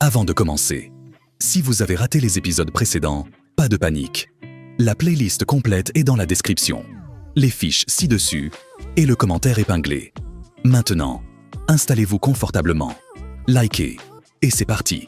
Avant de commencer, si vous avez raté les épisodes précédents, pas de panique. La playlist complète est dans la description, les fiches ci-dessus et le commentaire épinglé. Maintenant, installez-vous confortablement, likez et c'est parti.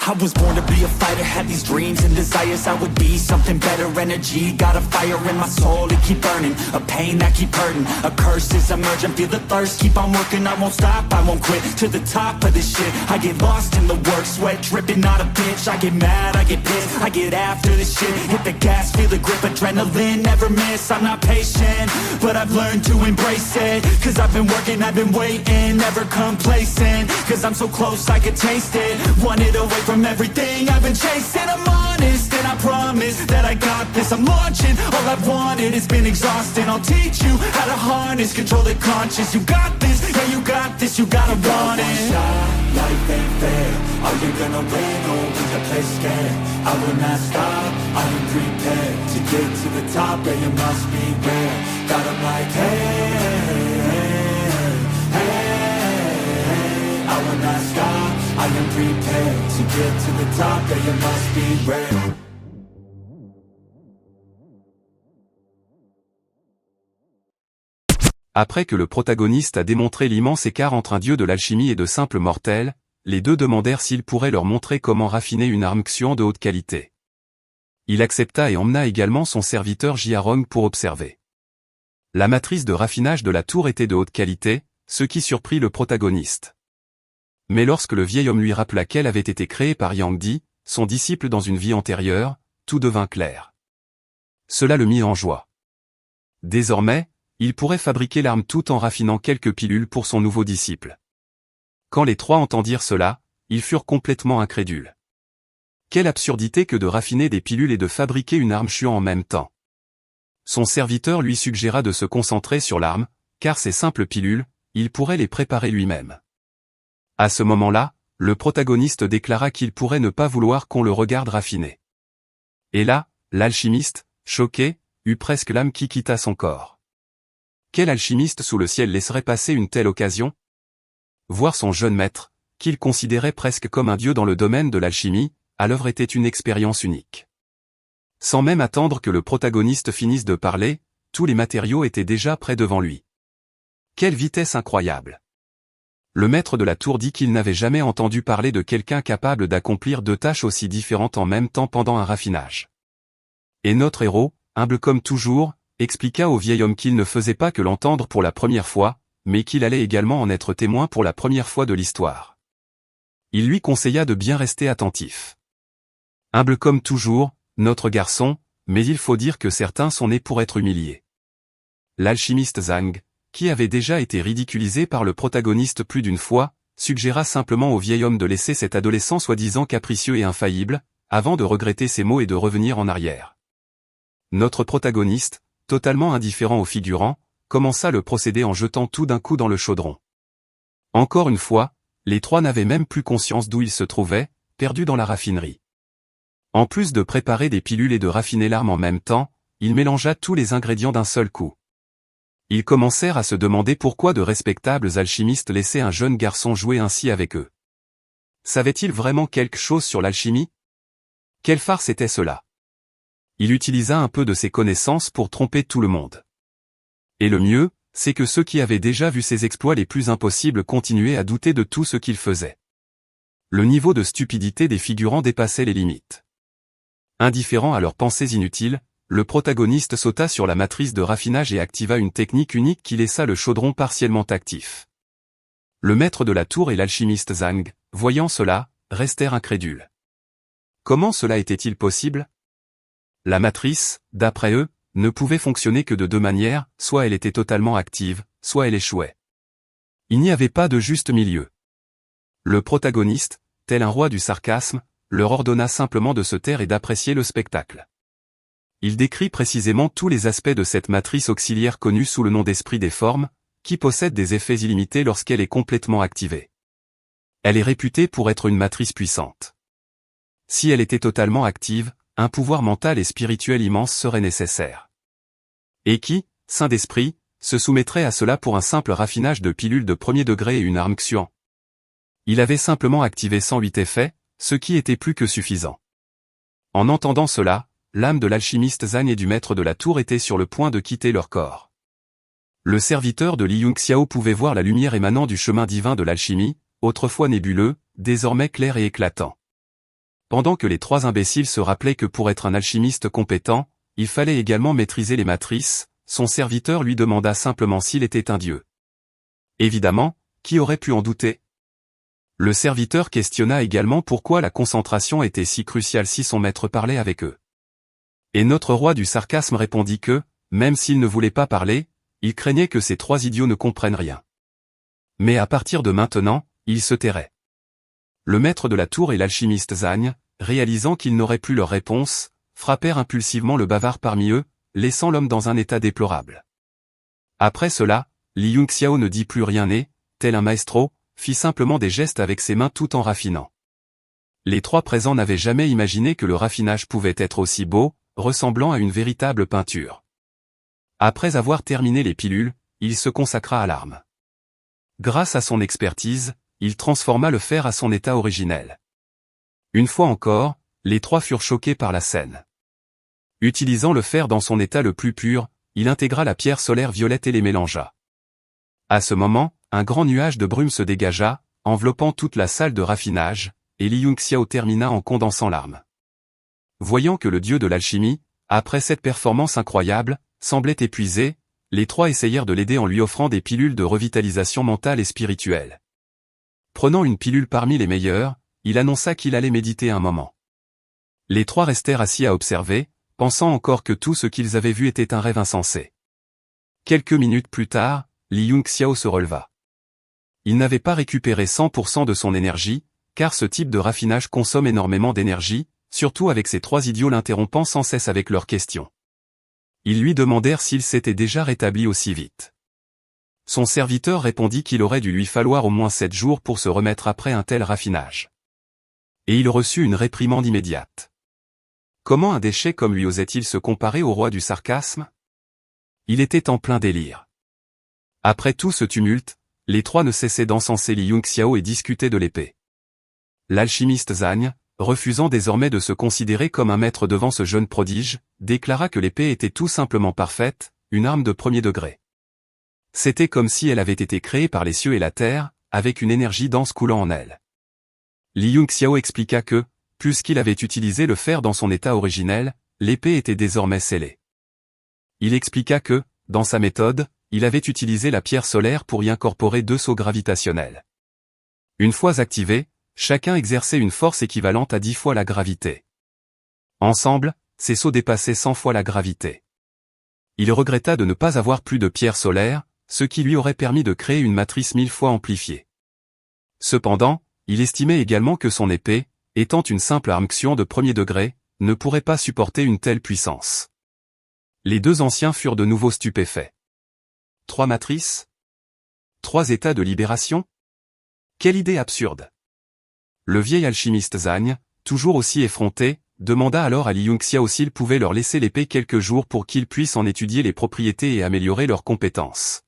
I was born to be a fighter, had these dreams and desires. I would be something better, energy, got a fire in my soul to keep burning, a pain that keep hurting, a curse is emerging, feel the thirst, keep on working, I won't stop, I won't quit, to the top of this shit, I get lost in the work, sweat dripping, not a bitch, I get mad, I get pissed, I get after this shit, hit the gas, feel the grip, adrenaline, never miss, I'm not patient, but I've learned to embrace it, cause I've been working, I've been waiting, never complacent, cause I'm so close, I could taste it, want it away from everything I've been chasing. I'm honest and I promise that I got this. I'm launching, all I've wanted has been exhausting. I'll teach you how to harness, control the conscious. You got this, yeah you got this, you gotta want it. Life ain't fair, are you gonna win or will you play scared? I will not stop, I am prepared to get to the top, yeah you must beware. Got 'em like hey, I will not stop, I am prepared to get to the top, yeah you must be ready. Après que le protagoniste a démontré l'immense écart entre un dieu de l'alchimie et de simples mortels, les deux demandèrent s'il pourrait leur montrer comment raffiner une arme Xuan de haute qualité. Il accepta et emmena également son serviteur Jiarong pour observer. La matrice de raffinage de la tour était de haute qualité, ce qui surprit le protagoniste. Mais lorsque le vieil homme lui rappela qu'elle avait été créée par Yang Di, son disciple dans une vie antérieure, tout devint clair. Cela le mit en joie. Désormais, il pourrait fabriquer l'arme tout en raffinant quelques pilules pour son nouveau disciple. Quand les trois entendirent cela, ils furent complètement incrédules. Quelle absurdité que de raffiner des pilules et de fabriquer une arme Xuan en même temps. Son serviteur lui suggéra de se concentrer sur l'arme, car ces simples pilules, il pourrait les préparer lui-même. À ce moment-là, le protagoniste déclara qu'il pourrait ne pas vouloir qu'on le regarde raffiner. Et là, l'alchimiste, choqué, eut presque l'âme qui quitta son corps. Quel alchimiste sous le ciel laisserait passer une telle occasion? Voir son jeune maître, qu'il considérait presque comme un dieu dans le domaine de l'alchimie, à l'œuvre était une expérience unique. Sans même attendre que le protagoniste finisse de parler, tous les matériaux étaient déjà prêts devant lui. Quelle vitesse incroyable! Le maître de la tour dit qu'il n'avait jamais entendu parler de quelqu'un capable d'accomplir deux tâches aussi différentes en même temps pendant un raffinage. Et notre héros, humble comme toujours, expliqua au vieil homme qu'il ne faisait pas que l'entendre pour la première fois, mais qu'il allait également en être témoin pour la première fois de l'histoire. Il lui conseilla de bien rester attentif. Humble comme toujours, notre garçon, mais il faut dire que certains sont nés pour être humiliés. L'alchimiste Zhang, qui avait déjà été ridiculisé par le protagoniste plus d'une fois, suggéra simplement au vieil homme de laisser cet adolescent soi-disant capricieux et infaillible, avant de regretter ses mots et de revenir en arrière. Notre protagoniste, totalement indifférent aux figurants, commença le procédé en jetant tout d'un coup dans le chaudron. Encore une fois, les trois n'avaient même plus conscience d'où ils se trouvaient, perdus dans la raffinerie. En plus de préparer des pilules et de raffiner l'arme en même temps, il mélangea tous les ingrédients d'un seul coup. Ils commencèrent à se demander pourquoi de respectables alchimistes laissaient un jeune garçon jouer ainsi avec eux. Savait-il vraiment quelque chose sur l'alchimie? Quelle farce était cela? Il utilisa un peu de ses connaissances pour tromper tout le monde. Et le mieux, c'est que ceux qui avaient déjà vu ses exploits les plus impossibles continuaient à douter de tout ce qu'il faisait. Le niveau de stupidité des figurants dépassait les limites. Indifférent à leurs pensées inutiles, le protagoniste sauta sur la matrice de raffinage et activa une technique unique qui laissa le chaudron partiellement actif. Le maître de la tour et l'alchimiste Zhang, voyant cela, restèrent incrédules. Comment cela était-il possible? La matrice, d'après eux, ne pouvait fonctionner que de deux manières, soit elle était totalement active, soit elle échouait. Il n'y avait pas de juste milieu. Le protagoniste, tel un roi du sarcasme, leur ordonna simplement de se taire et d'apprécier le spectacle. Il décrit précisément tous les aspects de cette matrice auxiliaire connue sous le nom d'esprit des formes, qui possède des effets illimités lorsqu'elle est complètement activée. Elle est réputée pour être une matrice puissante. Si elle était totalement active, un pouvoir mental et spirituel immense serait nécessaire. et qui, sain d'esprit, se soumettrait à cela pour un simple raffinage de pilules de premier degré et une arme Xuan. Il avait simplement activé 108 effets, ce qui était plus que suffisant. En entendant cela, l'âme de l'alchimiste Zhang et du maître de la tour était sur le point de quitter leur corps. Le serviteur de Li Yongxiao pouvait voir la lumière émanant du chemin divin de l'alchimie, autrefois nébuleux, désormais clair et éclatant. Pendant que les trois imbéciles se rappelaient que pour être un alchimiste compétent, il fallait également maîtriser les matrices, son serviteur lui demanda simplement s'il était un dieu. Évidemment, qui aurait pu en douter? Le serviteur questionna également pourquoi la concentration était si cruciale si son maître parlait avec eux. Et notre roi du sarcasme répondit que, même s'il ne voulait pas parler, il craignait que ces trois idiots ne comprennent rien. Mais à partir de maintenant, il se tairait. Le maître de la tour et l'alchimiste Zhang, réalisant qu'ils n'auraient plus leur réponse, frappèrent impulsivement le bavard parmi eux, laissant l'homme dans un état déplorable. Après cela, Li Yongxiao ne dit plus rien et, tel un maestro, fit simplement des gestes avec ses mains tout en raffinant. Les trois présents n'avaient jamais imaginé que le raffinage pouvait être aussi beau, ressemblant à une véritable peinture. Après avoir terminé les pilules, il se consacra à l'arme. Grâce à son expertise, il transforma le fer à son état originel. Une fois encore, les trois furent choqués par la scène. Utilisant le fer dans son état le plus pur, il intégra la pierre solaire violette et les mélangea. À ce moment, un grand nuage de brume se dégagea, enveloppant toute la salle de raffinage, et Li Yongxiao termina en condensant l'arme. Voyant que le dieu de l'alchimie, après cette performance incroyable, semblait épuisé, les trois essayèrent de l'aider en lui offrant des pilules de revitalisation mentale et spirituelle. Prenant une pilule parmi les meilleures, il annonça qu'il allait méditer un moment. Les trois restèrent assis à observer, pensant encore que tout ce qu'ils avaient vu était un rêve insensé. Quelques minutes plus tard, Li Yongxiao se releva. Il n'avait pas récupéré 100% de son énergie, car ce type de raffinage consomme énormément d'énergie, surtout avec ces trois idiots l'interrompant sans cesse avec leurs questions. Ils lui demandèrent s'il s'était déjà rétabli aussi vite. Son serviteur répondit qu'il aurait dû lui falloir au moins 7 jours pour se remettre après un tel raffinage. Et il reçut une réprimande immédiate. Comment un déchet comme lui osait-il se comparer au roi du sarcasme? Il était en plein délire. Après tout ce tumulte, les trois ne cessaient d'encenser Li Yongxiao et discutaient de l'épée. L'alchimiste Zhang, refusant désormais de se considérer comme un maître devant ce jeune prodige, déclara que l'épée était tout simplement parfaite, une arme de premier degré. C'était comme si elle avait été créée par les cieux et la terre, avec une énergie dense coulant en elle. Li Yongxiao expliqua que, puisqu'il avait utilisé le fer dans son état originel, l'épée était désormais scellée. Il expliqua que, dans sa méthode, il avait utilisé la pierre solaire pour y incorporer 2 sauts gravitationnels. Une fois activés, chacun exerçait une force équivalente à 10 fois la gravité. Ensemble, ces sauts dépassaient 100 fois la gravité. Il regretta de ne pas avoir plus de pierre solaire, ce qui lui aurait permis de créer une matrice 1000 fois amplifiée. Cependant, il estimait également que son épée, étant une simple arme Xuan de premier degré, ne pourrait pas supporter une telle puissance. Les deux anciens furent de nouveau stupéfaits. 3 matrices? 3 états de libération? Quelle idée absurde! Le vieil alchimiste Zhang, toujours aussi effronté, demanda alors à Li Yongxiao s'il pouvait leur laisser l'épée quelques jours pour qu'ils puissent en étudier les propriétés et améliorer leurs compétences.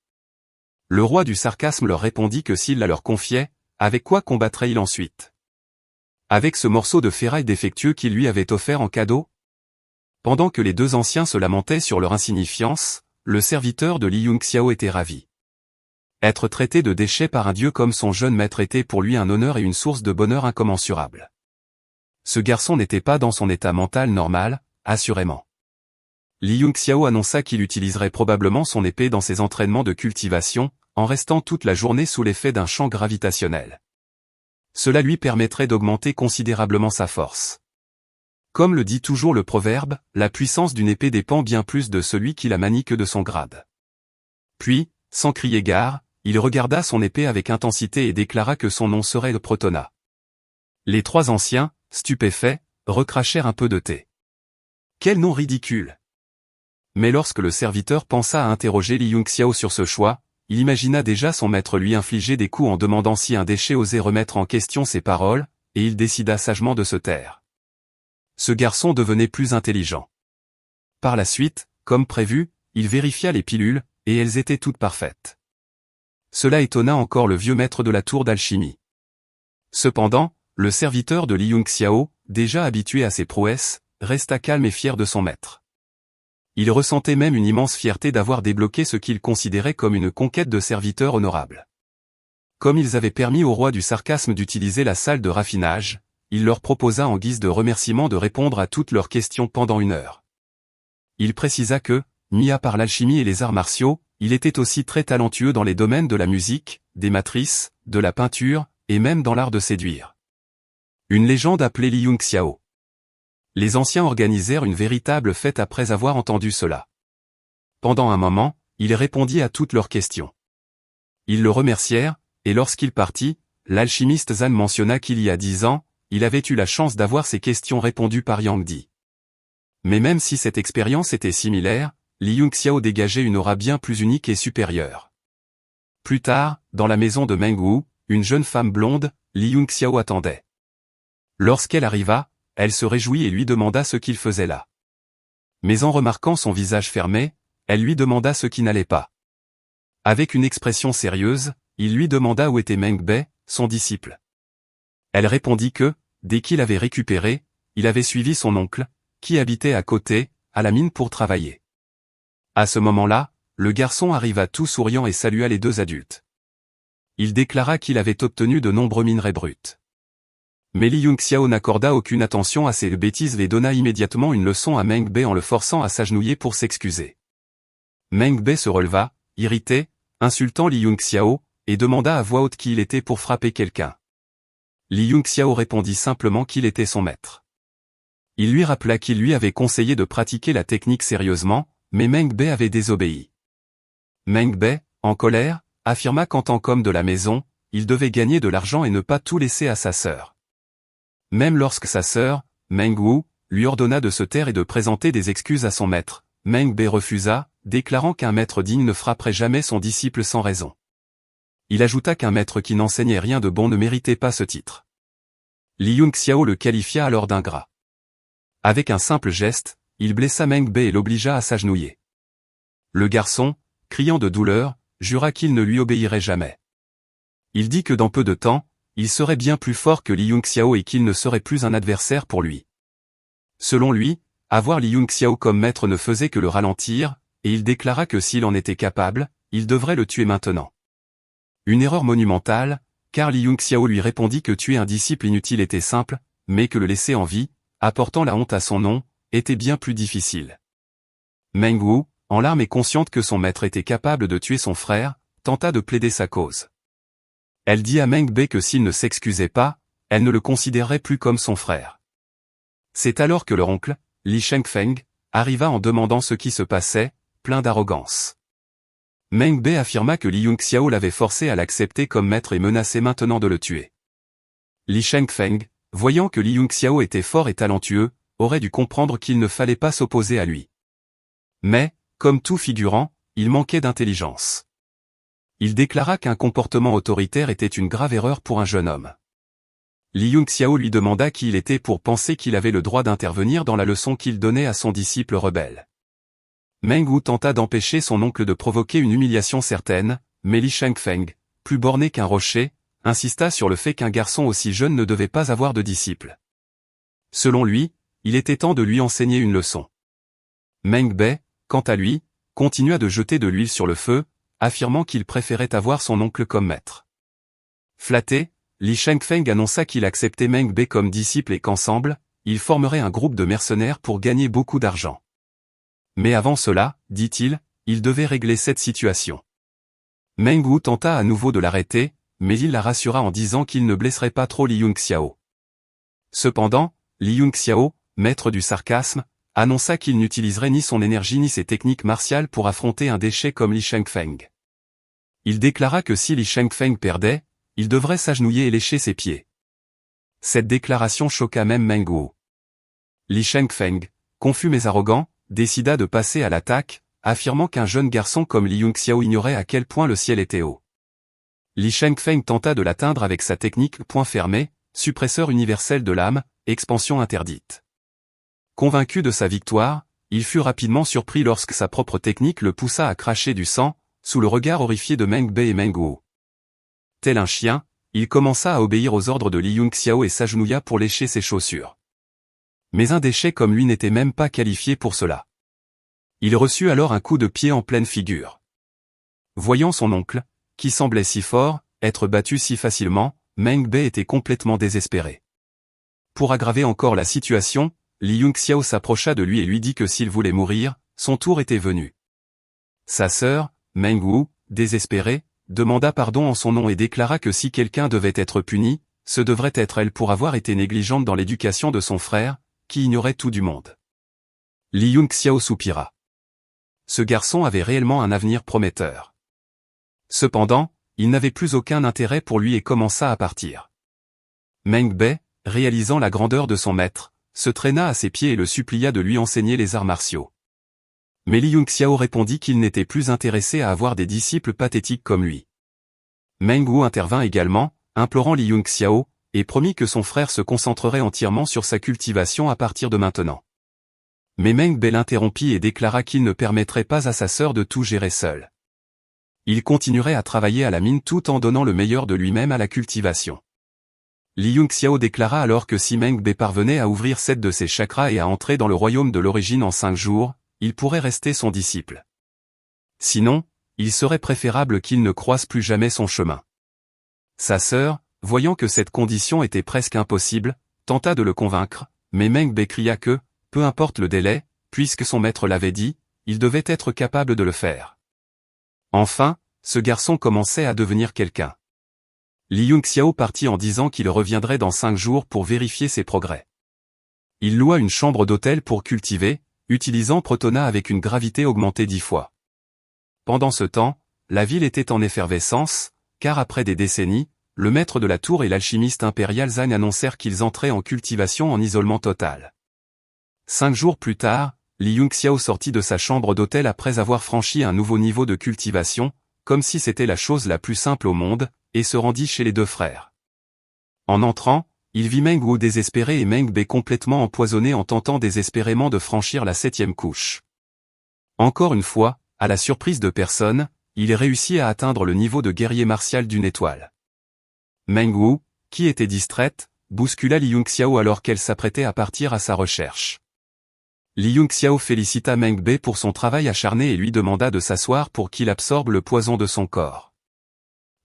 Le roi du sarcasme leur répondit que s'il la leur confiait, avec quoi combattrait-il ensuite? Avec ce morceau de ferraille défectueux qu'il lui avait offert en cadeau? Pendant que les deux anciens se lamentaient sur leur insignifiance, le serviteur de Li Yongxiao était ravi. Être traité de déchet par un dieu comme son jeune maître était pour lui un honneur et une source de bonheur incommensurable. Ce garçon n'était pas dans son état mental normal, assurément. Li Yongxiao annonça qu'il utiliserait probablement son épée dans ses entraînements de cultivation, en restant toute la journée sous l'effet d'un champ gravitationnel. Cela lui permettrait d'augmenter considérablement sa force. Comme le dit toujours le proverbe, la puissance d'une épée dépend bien plus de celui qui la manie que de son grade. Puis, sans crier gare, il regarda son épée avec intensité et déclara que son nom serait le Protona. Les 3 anciens, stupéfaits, recrachèrent un peu de thé. Quel nom ridicule! Mais lorsque le serviteur pensa à interroger Li Yongxiao sur ce choix, il imagina déjà son maître lui infliger des coups en demandant si un déchet osait remettre en question ses paroles, et il décida sagement de se taire. Ce garçon devenait plus intelligent. Par la suite, comme prévu, il vérifia les pilules, et elles étaient toutes parfaites. Cela étonna encore le vieux maître de la tour d'alchimie. Cependant, le serviteur de Li Yongxiao, déjà habitué à ses prouesses, resta calme et fier de son maître. Il ressentait même une immense fierté d'avoir débloqué ce qu'il considérait comme une conquête de serviteurs honorables. Comme ils avaient permis au roi du sarcasme d'utiliser la salle de raffinage, il leur proposa en guise de remerciement de répondre à toutes leurs questions pendant 1 heure. Il précisa que, mis à part l'alchimie et les arts martiaux, il était aussi très talentueux dans les domaines de la musique, des matrices, de la peinture, et même dans l'art de séduire. Une légende appelée Li Yongxiao. Les anciens organisèrent une véritable fête après avoir entendu cela. Pendant un moment, il répondit à toutes leurs questions. Ils le remercièrent, et lorsqu'il partit, l'alchimiste Zhan mentionna qu'il y a 10 ans, il avait eu la chance d'avoir ses questions répondues par Yang Di. Mais même si cette expérience était similaire, Li Yongxiao dégageait une aura bien plus unique et supérieure. Plus tard, dans la maison de Meng Wu, une jeune femme blonde, Li Yongxiao attendait. Lorsqu'elle arriva, elle se réjouit et lui demanda ce qu'il faisait là. Mais en remarquant son visage fermé, elle lui demanda ce qui n'allait pas. Avec une expression sérieuse, il lui demanda où était Meng Bei, son disciple. Elle répondit que, dès qu'il avait récupéré, il avait suivi son oncle, qui habitait à côté, à la mine pour travailler. À ce moment-là, le garçon arriva tout souriant et salua les 2 adultes. Il déclara qu'il avait obtenu de nombreux minerais bruts. Mais Li Yongxiao n'accorda aucune attention à ces bêtises et donna immédiatement une leçon à Meng Bei en le forçant à s'agenouiller pour s'excuser. Meng Bei se releva, irrité, insultant Li Yongxiao, et demanda à voix haute qui il était pour frapper quelqu'un. Li Yongxiao répondit simplement qu'il était son maître. Il lui rappela qu'il lui avait conseillé de pratiquer la technique sérieusement, mais Meng Bei avait désobéi. Meng Bei, en colère, affirma qu'en tant qu'homme de la maison, il devait gagner de l'argent et ne pas tout laisser à sa sœur. Même lorsque sa sœur, Meng Wu, lui ordonna de se taire et de présenter des excuses à son maître, Meng Bei refusa, déclarant qu'un maître digne ne frapperait jamais son disciple sans raison. Il ajouta qu'un maître qui n'enseignait rien de bon ne méritait pas ce titre. Li Yongxiao le qualifia alors d'ingrat. Avec un simple geste, il blessa Meng Bei et l'obligea à s'agenouiller. Le garçon, criant de douleur, jura qu'il ne lui obéirait jamais. Il dit que dans peu de temps, il serait bien plus fort que Li Yongxiao et qu'il ne serait plus un adversaire pour lui. Selon lui, avoir Li Yongxiao comme maître ne faisait que le ralentir, et il déclara que s'il en était capable, il devrait le tuer maintenant. Une erreur monumentale, car Li Yongxiao lui répondit que tuer un disciple inutile était simple, mais que le laisser en vie, apportant la honte à son nom, était bien plus difficile. Meng Wu, en larmes et consciente que son maître était capable de tuer son frère, tenta de plaider sa cause. Elle dit à Meng Bei que s'il ne s'excusait pas, elle ne le considérerait plus comme son frère. C'est alors que leur oncle, Li Shengfeng, arriva en demandant ce qui se passait, plein d'arrogance. Meng Bei affirma que Li Yongxiao l'avait forcé à l'accepter comme maître et menaçait maintenant de le tuer. Li Shengfeng, voyant que Li Yongxiao était fort et talentueux, aurait dû comprendre qu'il ne fallait pas s'opposer à lui. Mais, comme tout figurant, il manquait d'intelligence. Il déclara qu'un comportement autoritaire était une grave erreur pour un jeune homme. Li Yongxiao lui demanda qui il était pour penser qu'il avait le droit d'intervenir dans la leçon qu'il donnait à son disciple rebelle. Meng Wu tenta d'empêcher son oncle de provoquer une humiliation certaine, mais Li Shengfeng, plus borné qu'un rocher, insista sur le fait qu'un garçon aussi jeune ne devait pas avoir de disciple. Selon lui, il était temps de lui enseigner une leçon. Meng Bei, quant à lui, continua de jeter de l'huile sur le feu, affirmant qu'il préférait avoir son oncle comme maître. Flatté, Li Shengfeng annonça qu'il acceptait Meng Bei comme disciple et qu'ensemble, ils formeraient un groupe de mercenaires pour gagner beaucoup d'argent. Mais avant cela, dit-il, il devait régler cette situation. Meng Wu tenta à nouveau de l'arrêter, mais il la rassura en disant qu'il ne blesserait pas trop Li Yongxiao. Cependant, Li Yongxiao, maître du sarcasme, annonça qu'il n'utiliserait ni son énergie ni ses techniques martiales pour affronter un déchet comme Li Shengfeng. Il déclara que si Li Shengfeng perdait, il devrait s'agenouiller et lécher ses pieds. Cette déclaration choqua même Meng Wu. Li Shengfeng, confus mais arrogant, décida de passer à l'attaque, affirmant qu'un jeune garçon comme Li Yongxiao ignorait à quel point le ciel était haut. Li Shengfeng tenta de l'atteindre avec sa technique point fermé, suppresseur universel de l'âme, expansion interdite. Convaincu de sa victoire, il fut rapidement surpris lorsque sa propre technique le poussa à cracher du sang, sous le regard horrifié de Meng Bei et Meng Wu. Tel un chien, il commença à obéir aux ordres de Li Yongxiao et s'agenouilla pour lécher ses chaussures. Mais un déchet comme lui n'était même pas qualifié pour cela. Il reçut alors un coup de pied en pleine figure. Voyant son oncle, qui semblait si fort, être battu si facilement, Meng Bei était complètement désespéré. Pour aggraver encore la situation, Li Yongxiao s'approcha de lui et lui dit que s'il voulait mourir, son tour était venu. Sa sœur, Meng Wu, désespérée, demanda pardon en son nom et déclara que si quelqu'un devait être puni, ce devrait être elle pour avoir été négligente dans l'éducation de son frère, qui ignorait tout du monde. Li Yongxiao soupira. Ce garçon avait réellement un avenir prometteur. Cependant, il n'avait plus aucun intérêt pour lui et commença à partir. Meng Bei, réalisant la grandeur de son maître, se traîna à ses pieds et le supplia de lui enseigner les arts martiaux. Mais Li Yongxiao répondit qu'il n'était plus intéressé à avoir des disciples pathétiques comme lui. Meng Wu intervint également, implorant Li Yongxiao, et promit que son frère se concentrerait entièrement sur sa cultivation à partir de maintenant. Mais Meng Bei l'interrompit et déclara qu'il ne permettrait pas à sa sœur de tout gérer seul. Il continuerait à travailler à la mine tout en donnant le meilleur de lui-même à la cultivation. Li Yongxiao déclara alors que si Meng Bei parvenait à ouvrir 7 de ses chakras et à entrer dans le royaume de l'origine en 5 jours, il pourrait rester son disciple. Sinon, il serait préférable qu'il ne croise plus jamais son chemin. Sa sœur, voyant que cette condition était presque impossible, tenta de le convaincre, mais Meng Bei cria que, peu importe le délai, puisque son maître l'avait dit, il devait être capable de le faire. Enfin, ce garçon commençait à devenir quelqu'un. Li Yongxiao partit en disant qu'il reviendrait dans 5 jours pour vérifier ses progrès. Il loua une chambre d'hôtel pour cultiver, utilisant Protona avec une gravité augmentée 10 fois. Pendant ce temps, la ville était en effervescence, car après des décennies, le maître de la tour et l'alchimiste impérial Zhang annoncèrent qu'ils entraient en cultivation en isolement total. 5 jours plus tard, Li Yongxiao sortit de sa chambre d'hôtel après avoir franchi un nouveau niveau de cultivation, comme si c'était la chose la plus simple au monde, et se rendit chez les 2 frères. En entrant, il vit Meng Wu désespéré et Meng Bei complètement empoisonné en tentant désespérément de franchir la 7e couche. Encore une fois, à la surprise de personne, il réussit à atteindre le niveau de guerrier martial d'une étoile. Meng Wu, qui était distraite, bouscula Li Yongxiao alors qu'elle s'apprêtait à partir à sa recherche. Li Yongxiao félicita Meng Bei pour son travail acharné et lui demanda de s'asseoir pour qu'il absorbe le poison de son corps.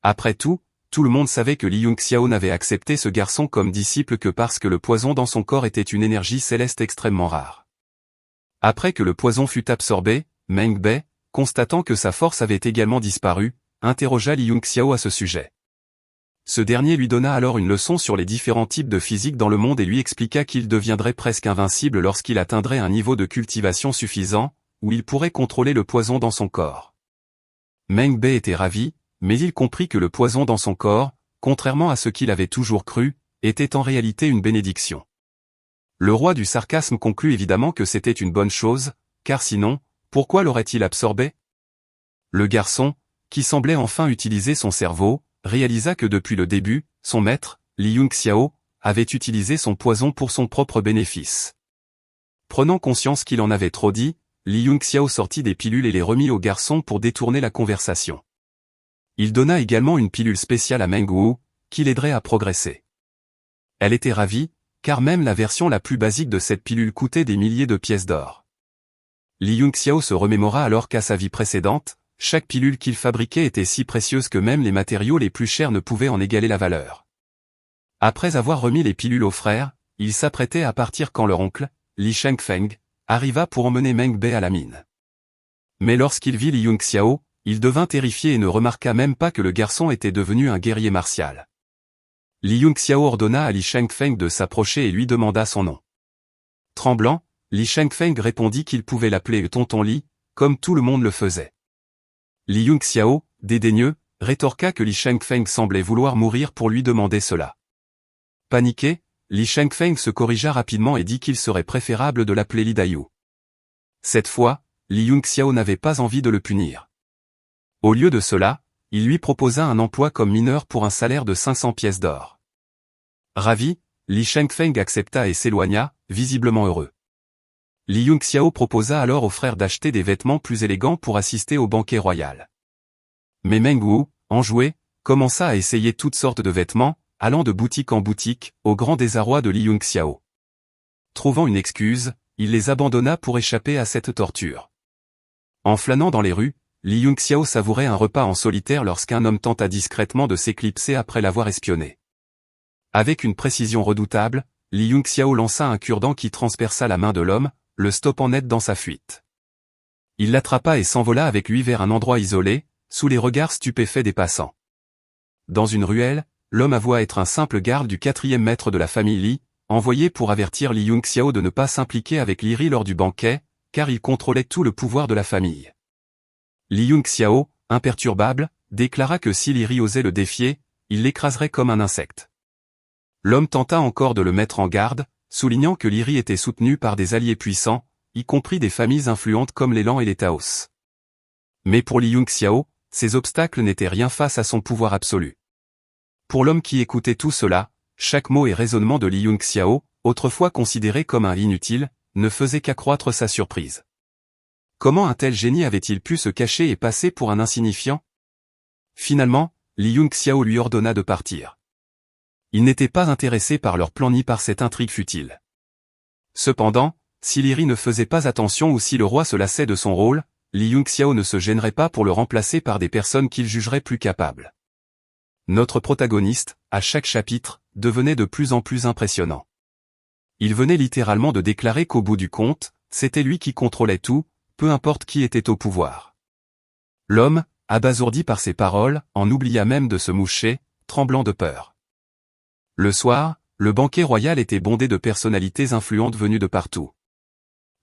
Après tout le monde savait que Li Yongxiao n'avait accepté ce garçon comme disciple que parce que le poison dans son corps était une énergie céleste extrêmement rare. Après que le poison fut absorbé, Meng Bei, constatant que sa force avait également disparu, interrogea Li Yongxiao à ce sujet. Ce dernier lui donna alors une leçon sur les différents types de physique dans le monde et lui expliqua qu'il deviendrait presque invincible lorsqu'il atteindrait un niveau de cultivation suffisant, où il pourrait contrôler le poison dans son corps. Meng Bei était ravi, mais il comprit que le poison dans son corps, contrairement à ce qu'il avait toujours cru, était en réalité une bénédiction. Le roi du sarcasme conclut évidemment que c'était une bonne chose, car sinon, pourquoi l'aurait-il absorbé? Le garçon, qui semblait enfin utiliser son cerveau, réalisa que depuis le début, son maître, Li Yongxiao, avait utilisé son poison pour son propre bénéfice. Prenant conscience qu'il en avait trop dit, Li Yongxiao sortit des pilules et les remit au garçon pour détourner la conversation. Il donna également une pilule spéciale à Meng Wu, qui l'aiderait à progresser. Elle était ravie, car même la version la plus basique de cette pilule coûtait des milliers de pièces d'or. Li Yongxiao se remémora alors qu'à sa vie précédente, chaque pilule qu'il fabriquait était si précieuse que même les matériaux les plus chers ne pouvaient en égaler la valeur. Après avoir remis les pilules aux frères, il s'apprêtait à partir quand leur oncle, Li Shengfeng, arriva pour emmener Meng Bei à la mine. Mais lorsqu'il vit Li Yongxiao, il devint terrifié et ne remarqua même pas que le garçon était devenu un guerrier martial. Li Yongxiao ordonna à Li Shengfeng de s'approcher et lui demanda son nom. Tremblant, Li Shengfeng répondit qu'il pouvait l'appeler Tonton Li, comme tout le monde le faisait. Li Yongxiao, dédaigneux, rétorqua que Li Shengfeng semblait vouloir mourir pour lui demander cela. Paniqué, Li Shengfeng se corrigea rapidement et dit qu'il serait préférable de l'appeler Li Dayu. Cette fois, Li Yongxiao n'avait pas envie de le punir. Au lieu de cela, il lui proposa un emploi comme mineur pour un salaire de 500 pièces d'or. Ravi, Li Shengfeng accepta et s'éloigna, visiblement heureux. Li Yunxiao proposa alors aux frères d'acheter des vêtements plus élégants pour assister au banquet royal. Mais Meng Wu, enjoué, commença à essayer toutes sortes de vêtements, allant de boutique en boutique, au grand désarroi de Li Yunxiao. Trouvant une excuse, il les abandonna pour échapper à cette torture. En flânant dans les rues, Li Yunxiao savourait un repas en solitaire lorsqu'un homme tenta discrètement de s'éclipser après l'avoir espionné. Avec une précision redoutable, Li Yunxiao lança un cure-dent qui transperça la main de l'homme, le stoppant net dans sa fuite. Il l'attrapa et s'envola avec lui vers un endroit isolé, sous les regards stupéfaits des passants. Dans une ruelle, l'homme avoua être un simple garde du 4e maître de la famille Li, envoyé pour avertir Li Yunxiao de ne pas s'impliquer avec Li Ri lors du banquet, car il contrôlait tout le pouvoir de la famille. Li Yunxiao, imperturbable, déclara que si Li Ri osait le défier, il l'écraserait comme un insecte. L'homme tenta encore de le mettre en garde, soulignant que Li Ri était soutenu par des alliés puissants, y compris des familles influentes comme les Lan et les Taos. Mais pour Li Yunxiao, ces obstacles n'étaient rien face à son pouvoir absolu. Pour l'homme qui écoutait tout cela, chaque mot et raisonnement de Li Yunxiao, autrefois considéré comme un inutile, ne faisait qu'accroître sa surprise. Comment un tel génie avait-il pu se cacher et passer pour un insignifiant? Finalement, Li Yunxiao lui ordonna de partir. Il n'était pas intéressé par leur plan ni par cette intrigue futile. Cependant, si Li Ri ne faisait pas attention ou si le roi se lassait de son rôle, Li Yunxiao ne se gênerait pas pour le remplacer par des personnes qu'il jugerait plus capables. Notre protagoniste, à chaque chapitre, devenait de plus en plus impressionnant. Il venait littéralement de déclarer qu'au bout du compte, c'était lui qui contrôlait tout, peu importe qui était au pouvoir. L'homme, abasourdi par ces paroles, en oublia même de se moucher, tremblant de peur. Le soir, le banquet royal était bondé de personnalités influentes venues de partout.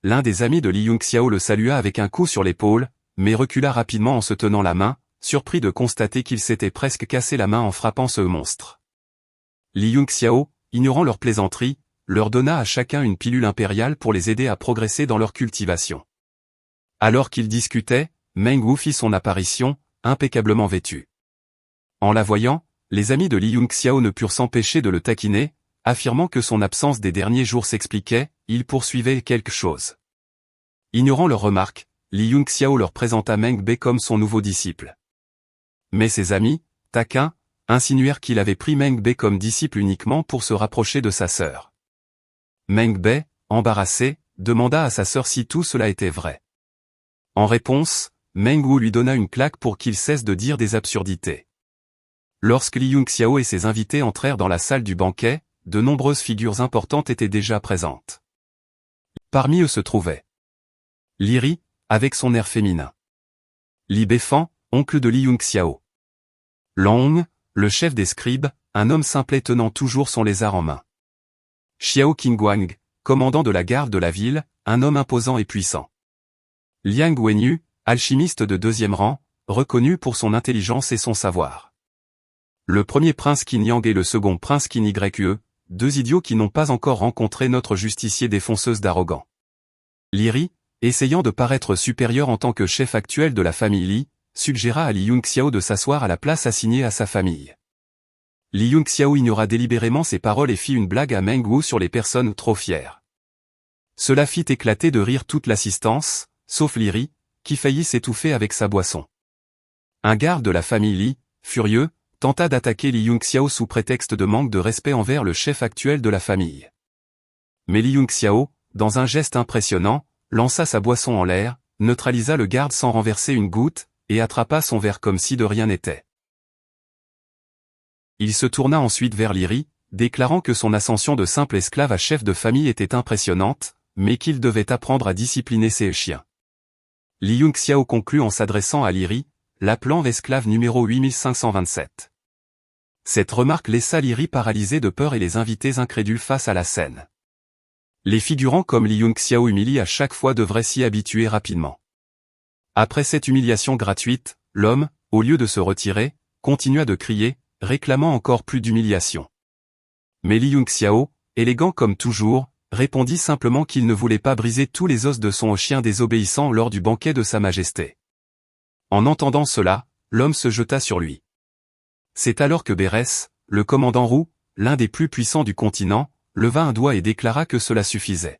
L'un des amis de Li Yunxiao le salua avec un coup sur l'épaule, mais recula rapidement en se tenant la main, surpris de constater qu'il s'était presque cassé la main en frappant ce monstre. Li Yunxiao, ignorant leur plaisanterie, leur donna à chacun une pilule impériale pour les aider à progresser dans leur cultivation. Alors qu'ils discutaient, Meng Wu fit son apparition, impeccablement vêtu. En la voyant, les amis de Li Yunxiao ne purent s'empêcher de le taquiner, affirmant que son absence des derniers jours s'expliquait, il poursuivait quelque chose. Ignorant leurs remarques, Li Yunxiao leur présenta Meng Bei comme son nouveau disciple. Mais ses amis, taquins, insinuèrent qu'il avait pris Meng Bei comme disciple uniquement pour se rapprocher de sa sœur. Meng Bei, embarrassé, demanda à sa sœur si tout cela était vrai. En réponse, Meng Wu lui donna une claque pour qu'il cesse de dire des absurdités. Lorsque Li Yunxiao et ses invités entrèrent dans la salle du banquet, de nombreuses figures importantes étaient déjà présentes. Parmi eux se trouvait Li Ri, avec son air féminin. Li Beifan, oncle de Li Yunxiao. Lan Hong, le chef des scribes, un homme simplet tenant toujours son lézard en main. Xiao Qingguang, commandant de la garde de la ville, un homme imposant et puissant. Liang Wenyu, alchimiste de 2e rang, reconnu pour son intelligence et son savoir. Le premier prince Qin Yang et le second prince Qin Yue, 2 idiots qui n'ont pas encore rencontré notre justicier défonceuse d'arrogants. Li Ri, essayant de paraître supérieur en tant que chef actuel de la famille Li, suggéra à Li Yunxiao de s'asseoir à la place assignée à sa famille. Li Yunxiao ignora délibérément ces paroles et fit une blague à Meng Wu sur les personnes trop fières. Cela fit éclater de rire toute l'assistance, sauf Li Ri, qui faillit s'étouffer avec sa boisson. Un garde de la famille Li, furieux, tenta d'attaquer Li Yunxiao sous prétexte de manque de respect envers le chef actuel de la famille. Mais Li Yunxiao, dans un geste impressionnant, lança sa boisson en l'air, neutralisa le garde sans renverser une goutte, et attrapa son verre comme si de rien n'était. Il se tourna ensuite vers Li Ri, déclarant que son ascension de simple esclave à chef de famille était impressionnante, mais qu'il devait apprendre à discipliner ses chiens. Li Yunxiao conclut en s'adressant à Li Ri, l'appelant esclave numéro 8527. Cette remarque laissa Li Ri paralysé de peur et les invités incrédules face à la scène. Les figurants comme Li Yunxiao humiliés à chaque fois devraient s'y habituer rapidement. Après cette humiliation gratuite, l'homme, au lieu de se retirer, continua de crier, réclamant encore plus d'humiliation. Mais Li Yunxiao, élégant comme toujours, répondit simplement qu'il ne voulait pas briser tous les os de son chien désobéissant lors du banquet de Sa Majesté. En entendant cela, l'homme se jeta sur lui. C'est alors que Bérès, le commandant Roux, l'un des plus puissants du continent, leva un doigt et déclara que cela suffisait.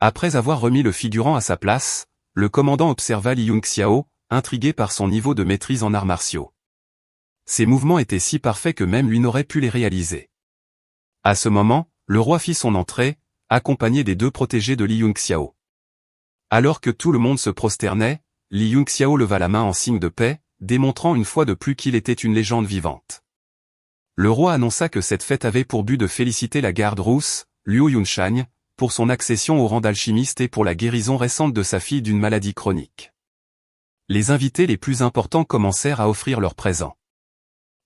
Après avoir remis le figurant à sa place, le commandant observa Li Yunxiao, intrigué par son niveau de maîtrise en arts martiaux. Ses mouvements étaient si parfaits que même lui n'aurait pu les réaliser. À ce moment, le roi fit son entrée, accompagné des 2 protégés de Li Yunxiao. Alors que tout le monde se prosternait, Li Yunxiao leva la main en signe de paix, démontrant une fois de plus qu'il était une légende vivante. Le roi annonça que cette fête avait pour but de féliciter la garde rousse, Luo Yunshan, pour son accession au rang d'alchimiste et pour la guérison récente de sa fille d'une maladie chronique. Les invités les plus importants commencèrent à offrir leurs présents.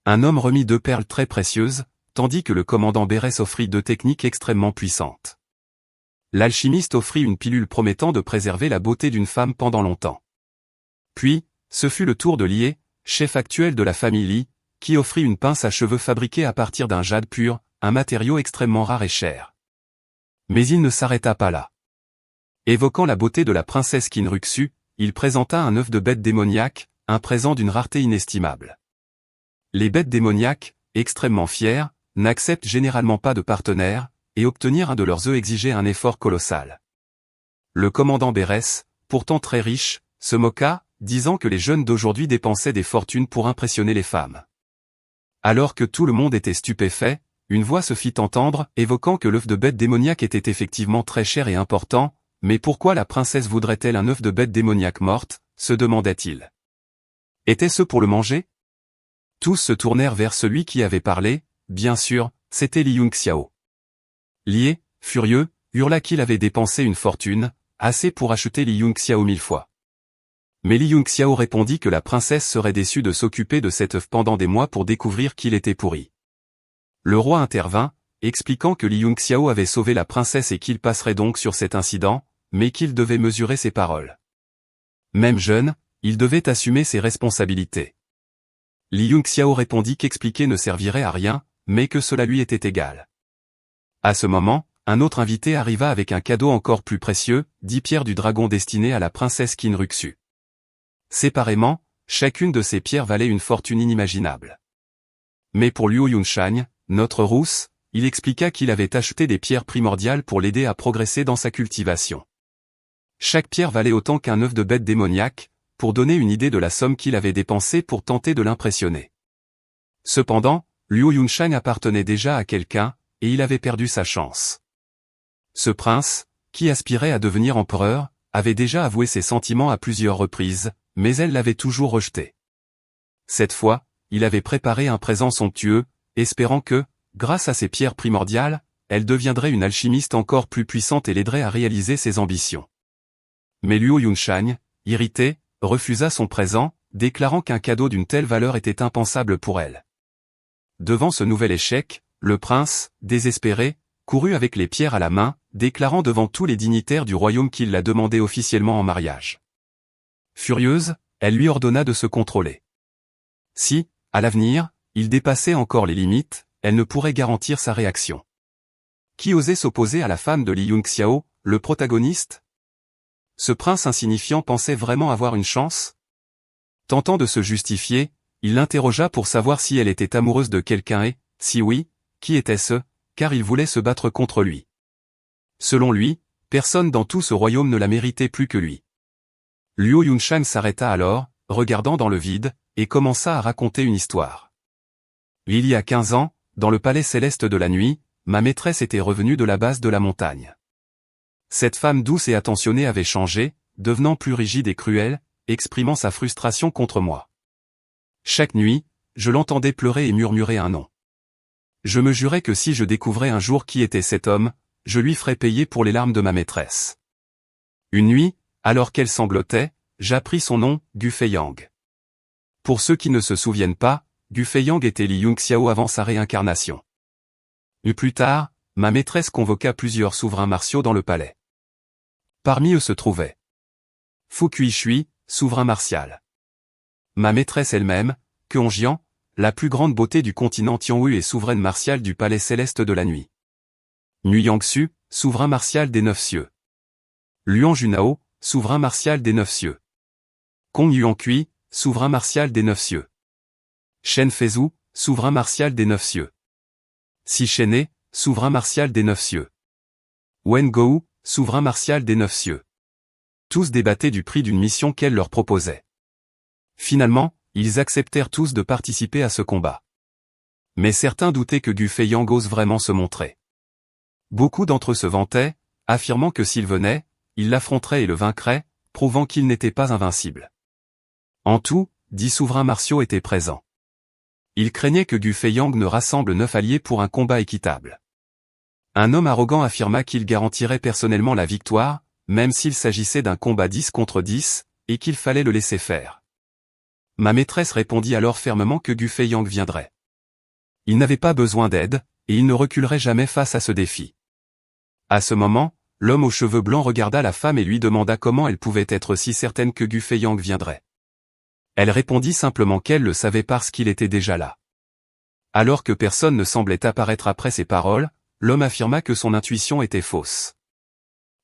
Un homme remit 2 perles très précieuses, tandis que le commandant Bérès offrit 2 techniques extrêmement puissantes. L'alchimiste offrit une pilule promettant de préserver la beauté d'une femme pendant longtemps. Puis, ce fut le tour de Lie, chef actuel de la famille Li, qui offrit une pince à cheveux fabriquée à partir d'un jade pur, un matériau extrêmement rare et cher. Mais il ne s'arrêta pas là. Évoquant la beauté de la princesse Kinruxu, il présenta un œuf de bête démoniaque, un présent d'une rareté inestimable. Les bêtes démoniaques, extrêmement fiers, n'acceptent généralement pas de partenaires, et obtenir un de leurs œufs exigeait un effort colossal. Le commandant Bérès, pourtant très riche, se moqua, disant que les jeunes d'aujourd'hui dépensaient des fortunes pour impressionner les femmes. Alors que tout le monde était stupéfait, une voix se fit entendre, évoquant que l'œuf de bête démoniaque était effectivement très cher et important, mais pourquoi la princesse voudrait-elle un œuf de bête démoniaque morte, se demandait-il. Était-ce pour le manger? Tous se tournèrent vers celui qui avait parlé, bien sûr, c'était Li Yunxiao. Li, furieux, hurla qu'il avait dépensé une fortune, assez pour acheter Li Yunxiao 1000 fois. Mais Li Yunxiao répondit que la princesse serait déçue de s'occuper de cet œuf pendant des mois pour découvrir qu'il était pourri. Le roi intervint, expliquant que Li Yunxiao avait sauvé la princesse et qu'il passerait donc sur cet incident, mais qu'il devait mesurer ses paroles. Même jeune, il devait assumer ses responsabilités. Li Yunxiao répondit qu'expliquer ne servirait à rien, mais que cela lui était égal. À ce moment, un autre invité arriva avec un cadeau encore plus précieux, 10 pierres du dragon destinées à la princesse Kinruxu. Séparément, chacune de ces pierres valait une fortune inimaginable. Mais pour Luo Yunshan, notre rousse, il expliqua qu'il avait acheté des pierres primordiales pour l'aider à progresser dans sa cultivation. Chaque pierre valait autant qu'un œuf de bête démoniaque, pour donner une idée de la somme qu'il avait dépensée pour tenter de l'impressionner. Cependant, Luo Yunshan appartenait déjà à quelqu'un, et il avait perdu sa chance. Ce prince, qui aspirait à devenir empereur, avait déjà avoué ses sentiments à plusieurs reprises, mais elle l'avait toujours rejeté. Cette fois, il avait préparé un présent somptueux, espérant que, grâce à ses pierres primordiales, elle deviendrait une alchimiste encore plus puissante et l'aiderait à réaliser ses ambitions. Mais Luo Yunshan, irrité, refusa son présent, déclarant qu'un cadeau d'une telle valeur était impensable pour elle. Devant ce nouvel échec, le prince, désespéré, courut avec les pierres à la main, déclarant devant tous les dignitaires du royaume qu'il la demandait officiellement en mariage. Furieuse, elle lui ordonna de se contrôler. Si, à l'avenir, il dépassait encore les limites, elle ne pourrait garantir sa réaction. Qui osait s'opposer à la femme de Li Yunxiao, le protagoniste? Ce prince insignifiant pensait vraiment avoir une chance? Tentant de se justifier, il l'interrogea pour savoir si elle était amoureuse de quelqu'un et, si oui, qui était-ce, car il voulait se battre contre lui. Selon lui, personne dans tout ce royaume ne la méritait plus que lui. Luo Yunshan s'arrêta alors, regardant dans le vide, et commença à raconter une histoire. Il y a 15 ans, dans le palais céleste de la nuit, ma maîtresse était revenue de la base de la montagne. Cette femme douce et attentionnée avait changé, devenant plus rigide et cruelle, exprimant sa frustration contre moi. Chaque nuit, je l'entendais pleurer et murmurer un nom. Je me jurais que si je découvrais un jour qui était cet homme, je lui ferais payer pour les larmes de ma maîtresse. Une nuit, alors qu'elle sanglotait, j'appris son nom, Gu Feiyang. Pour ceux qui ne se souviennent pas, Gu Feiyang était Li Yunxiao avant sa réincarnation. Plus tard, ma maîtresse convoqua plusieurs souverains martiaux dans le palais. Parmi eux se trouvait Fu Kuishui, souverain martial. Ma maîtresse elle-même, Quonjian, la plus grande beauté du continent Tianwu et souveraine martiale du palais céleste de la nuit. Nu Yangxu, souverain martial des 9 cieux. Luan Junao, souverain martial des 9 cieux. Kong Yuankui, souverain martial des 9 cieux. Shen Feizu, souverain martial des 9 cieux. Si Shene, souverain martial des 9 cieux. Wen Gou, souverain martial des 9 cieux. Tous débattaient du prix d'une mission qu'elle leur proposait. Finalement, ils acceptèrent tous de participer à ce combat. Mais certains doutaient que Gu Feiyang ose vraiment se montrer. Beaucoup d'entre eux se vantaient, affirmant que s'il venait, il l'affronterait et le vaincrait, prouvant qu'il n'était pas invincible. En tout, 10 souverains martiaux étaient présents. Ils craignaient que Gu Feiyang ne rassemble 9 alliés pour un combat équitable. Un homme arrogant affirma qu'il garantirait personnellement la victoire, même s'il s'agissait d'un combat 10 contre 10, et qu'il fallait le laisser faire. Ma maîtresse répondit alors fermement que Gu Feiyang viendrait. Il n'avait pas besoin d'aide, et il ne reculerait jamais face à ce défi. À ce moment, l'homme aux cheveux blancs regarda la femme et lui demanda comment elle pouvait être si certaine que Gu Feiyang viendrait. Elle répondit simplement qu'elle le savait parce qu'il était déjà là. Alors que personne ne semblait apparaître après ces paroles, l'homme affirma que son intuition était fausse.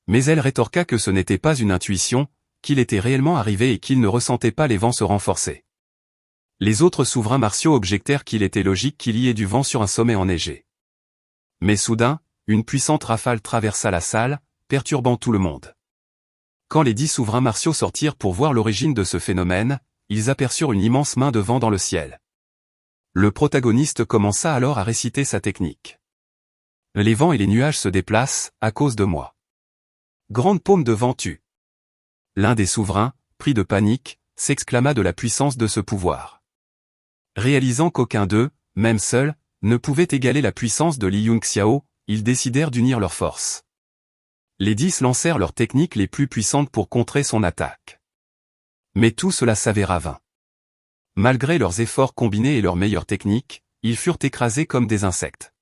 Mais elle rétorqua que ce n'était pas une intuition, qu'il était réellement arrivé et qu'il ne ressentait pas les vents se renforcer. Les autres souverains martiaux objectèrent qu'il était logique qu'il y ait du vent sur un sommet enneigé. Mais soudain, une puissante rafale traversa la salle, perturbant tout le monde. Quand les 10 souverains martiaux sortirent pour voir l'origine de ce phénomène, ils aperçurent une immense main de vent dans le ciel. Le protagoniste commença alors à réciter sa technique. Les vents et les nuages se déplacent, à cause de moi. Grande paume de vent tue. L'un des souverains, pris de panique, s'exclama de la puissance de ce pouvoir. Réalisant qu'aucun d'eux, même seul, ne pouvait égaler la puissance de Li Yunxiao, ils décidèrent d'unir leurs forces. Les 10 lancèrent leurs techniques les plus puissantes pour contrer son attaque. Mais tout cela s'avéra vain. Malgré leurs efforts combinés et leurs meilleures techniques, ils furent écrasés comme des insectes.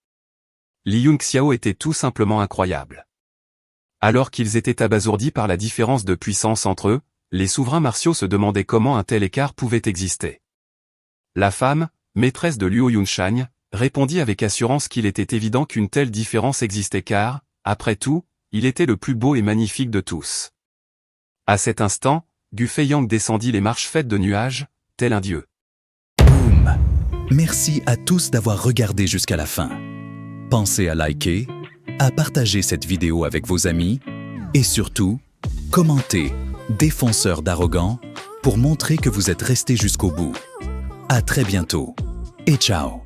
Li Yunxiao était tout simplement incroyable. Alors qu'ils étaient abasourdis par la différence de puissance entre eux, les souverains martiaux se demandaient comment un tel écart pouvait exister. La femme, maîtresse de Luo Yunshan, répondit avec assurance qu'il était évident qu'une telle différence existait car, après tout, il était le plus beau et magnifique de tous. À cet instant, Gu Feiyang descendit les marches faites de nuages, tel un dieu. Boum! Merci à tous d'avoir regardé jusqu'à la fin. Pensez à liker, à partager cette vidéo avec vos amis et surtout, commentez « Défenseur d'arrogants » pour montrer que vous êtes resté jusqu'au bout. À très bientôt et ciao!